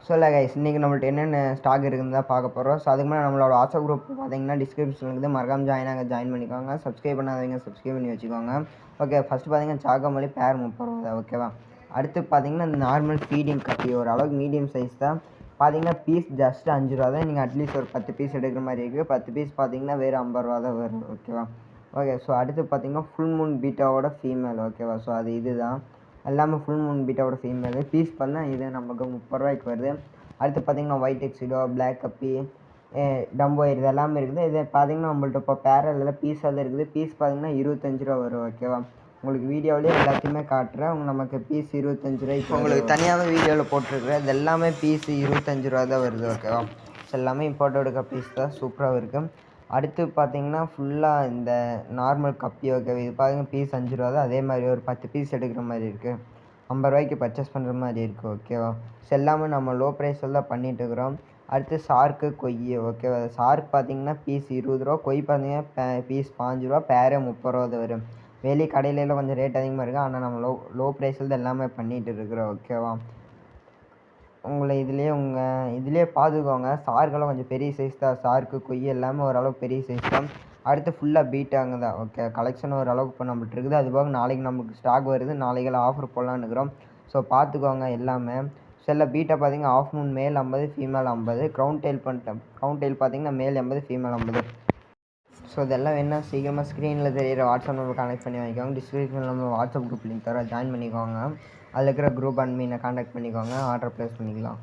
சொல்ல கைஸ் இன்றைக்கி நம்மள்ட்ட என்னென்ன ஸ்டாக் இருக்குதுன்னு தான் பார்க்க போகிறோம். ஸோ அதுக்கு முன்னாடி நம்மளோட வாட்ஸ்அப் குரூப் பார்த்தீங்கன்னா டிஸ்கிரிப்ஷன் இருக்குது, மறக்காம ஜாயின் பண்ணிக்கோங்க. சப்ஸ்கிரைப் பண்ணாதவங்க சப்ஸ்கிரைப் பண்ணி வச்சுக்கோங்க. ஓகே, ஃபஸ்ட்டு பார்த்தீங்கன்னா சாக்கோமல்லி பேர் 30 ரூபா. ஓகேவா. அடுத்து பார்த்தீங்கன்னா இந்த நார்மல் ஃபீடிங் கப்பி ஓரளவுக்கு மீடியம் சைஸ் தான். பார்த்தீங்கன்னா பீஸ் ஜஸ்ட் 5 ரூபா தான். நீங்கள் அட்லீஸ்ட் ஒரு 10 பீஸ் எடுக்கிற மாதிரி இருக்குது. 10 பீஸ் பார்த்தீங்கன்னா வேறு 50 ரூபா தான் வரும். ஓகேவா. ஓகே, ஸோ அடுத்து பார்த்தீங்கன்னா ஃபுல் மூன் பீட்டாவோட ஃபீமேல். ஓகேவா. ஸோ அது இது தான் எல்லாமே ஃபுல் மூன் பீட்டாவோட ஃபீமேல். பீஸ் பண்ணால் இது நமக்கு 30 ரூபாய்க்கு வருது. அடுத்து பார்த்தீங்கன்னா ஒயிட் எக்ஸிடோ, பிளாக் கப்பி, டம்போ இது எல்லாமே இருக்குது. இது பார்த்தீங்கன்னா நம்மள்ட்ட இப்போ பேரலில் பீஸ் எல்லாம் இருக்குது. பீஸ் பார்த்தீங்கன்னா 25 ரூபா வரும். ஓகேவா. உங்களுக்கு வீடியோவிலேயே எல்லாத்தையுமே காட்டுறேன். நமக்கு பீஸ் 25 ரூபாய்க்கு உங்களுக்கு தனியாகவே வீடியோவில் போட்டிருக்குறேன். இது எல்லாமே பீஸ் 25 ரூபா தான் வருது. ஓகேவா. ஸோ எல்லாமே இம்போர்ட் எடுக்க பீஸ் தான், சூப்பராக இருக்குது. அடுத்து பார்த்தீங்கன்னா ஃபுல்லாக இந்த நார்மல் கப்பி. ஓகே, இது பார்த்தீங்கன்னா பீஸ் 5 ரூபா தான். அதே மாதிரி ஒரு 10 பீஸ் எடுக்கிற மாதிரி இருக்குது. 50 ரூபாய்க்கு பர்ச்சேஸ் பண்ணுற மாதிரி இருக்குது. ஓகேவா. ஸோ எல்லாமே நம்ம லோ ப்ரைஸில் தான் பண்ணிகிட்ருக்குறோம். அடுத்து ஷார்க்கு கொய். ஓகேவா. ஷார்க் பார்த்தீங்கன்னா பீஸ் 20 ரூபா, கொய் பார்த்தீங்கன்னா பீஸ் 5 ரூபா, பேரே 30 ரூபா தான் வரும். வெளியே கடையிலலாம் கொஞ்சம் ரேட் அதிகமாக இருக்குது, ஆனால் நம்ம லோ ப்ரைஸில் தான் எல்லாமே பண்ணிகிட்டு இருக்கிறோம். ஓகேவா. உங்களை இதிலே பார்த்துக்கோங்க. ஷார்க்கெல்லாம் கொஞ்சம் பெரிய சைஸ் தான். ஷார்க்கு கொய் எல்லாமே ஓரளவுக்கு பெரிய சைஸ் தான். அடுத்து ஃபுல்லாக பீட்டாங்க தான். ஓகே, கலெக்ஷன் ஓரளவுக்கு இப்போ நம்மகிட்ட இருக்குது. அதுபோக நாளைக்கு நமக்கு ஸ்டாக் வருது. நாளைக்கெல்லாம் ஆஃபர் போடலான்னு இருக்கிறோம். ஸோ பார்த்துக்கோங்க எல்லாமே. சில பீட்டை பார்த்தீங்கன்னா ஆஃப் மூன் மேல் 50, ஃபீமேல் 50. க்ரௌண்ட் டெயில் பார்த்தீங்கன்னா மேல் 80, ஃபீமேல் 50. ஸோ இதெல்லாம் வேணால் சீக்கிரமாக ஸ்க்ரீனில் தெரியிற வாட்ஸ்அப் நம்பர் கனெக்ட் பண்ணி வாங்கிக்கோங்க. டிஸ்கிரிப்ஷனில் நம்ம வாட்ஸ்அப் குரூப் லிங்க் தர ஜாயின் பண்ணிக்கோங்க. அதில் இருக்கிற குரூப் அட்மினை கான்டாக்ட் பண்ணிக்கோங்க. ஆர்டர் ப்ளேஸ் பண்ணிக்கலாம்.